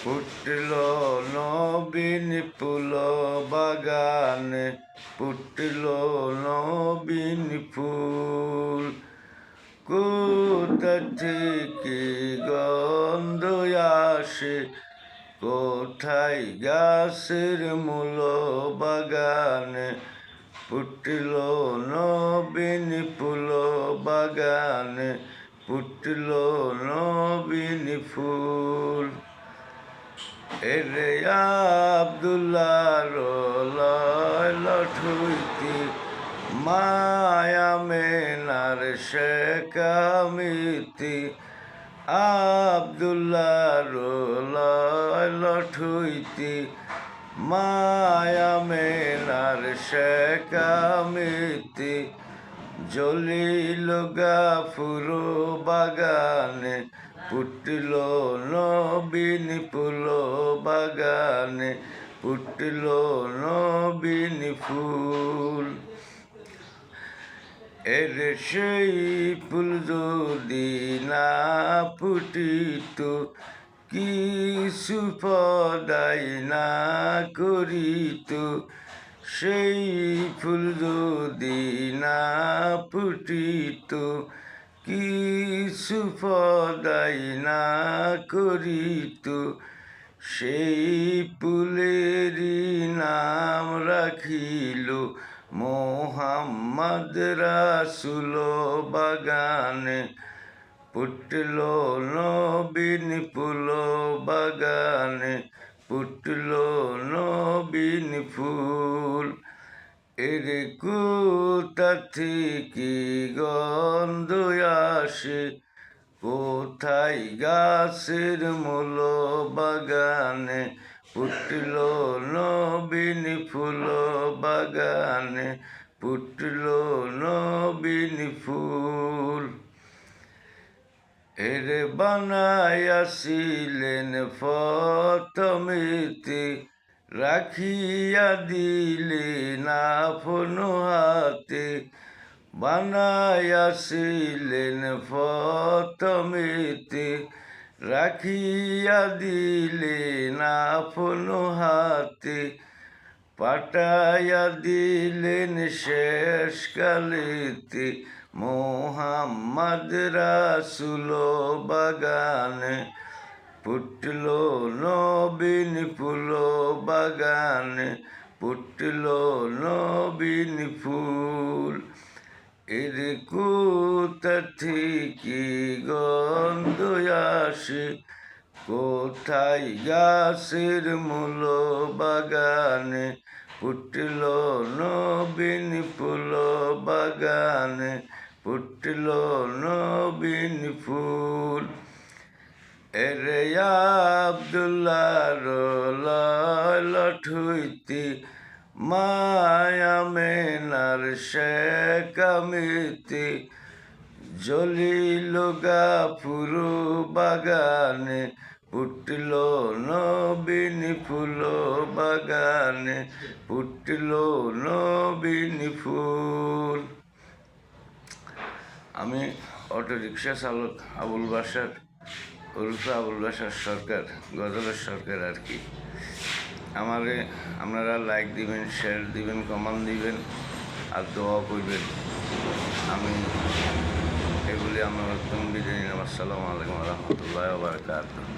ফুটল নবীন ফুল বাগানে, ফুটল নবীন ফুল। কোথা থেকে গন্ধ আসে, কোথায় গাছের মূল বাগানে, ফুটল নবীন ফুল বাগানে, ফুটল নবীন ফুল। এরে আব্দুল্লাহর লয়লট হইতে মায়া মেনার শেখামিতে, আব্দুল্লাহর লয়লট হইতে মায়া মেনার শেখামিতে, জ্বলিল গাফুর বাগানে, ফুটল নবীন ফুল বাগানে, ফুটল নবীন ফুল। এর সেই ফুল যদি না ফুটিত, কিছু পদাই না করিত, সেই ফুল যদি না ফুটিত, কিছু পদাই না করিত, সেই ফুলেরই নাম রাখিল মোহাম্মদ রাসূল বাগানে, ফুটল নবীন ফুল বাগানে, ফুটল নবীন ফুল। এর কোথা থেকে গন্ধ আসে, কোথায় গাছের মূল বাগানে, ফুটল নবীন ফুল বাগানে, ফুটল নবীন ফুল। এর বানাইয়াছিলেন প্রথমেতে, রাখিয়া দিলেন আপন হাতে, বানাইয়াছিলেন প্রথমেতে, রাখিয়া দিলেন আপন হাতে, পাঠাইয়া দিলেন শেষকালেতে মোহাম্মদ রাসূল বাগানে, ফুটল নবীন ফুল বাগানে, ফুটল নবীন ফুল। এর কোথা থেকে গন্ধ আসে, কোথায় গাছের মূল বাগানে, ফুটল নবীন ফুল বাগানে, ফুটল নবীন ফুল। এরে আব্দুল্লাহর লয়লট হইতে মায়া মেনার শেখামিতে, জ্বলিল গাফুর বাগানে, ফুটল নবীন ফুল বাগানে, ফুটল নবীন ফুল। আমি অটোরিকশা চালক আবুল বাশার, ওরফে আবুল বাশার সরকার, গজলের সরকার আর কি। আমারে আপনারা লাইক দিবেন, শেয়ার দিবেন, কমেন্ট দিবেন আর দোয়া করবেন। আমি এগুলি আমার বিদায় নিলাম। আসসালামু আলাইকুম ওয়া রাহমাতুল্লাহি ওয়া বারাকাতুহু।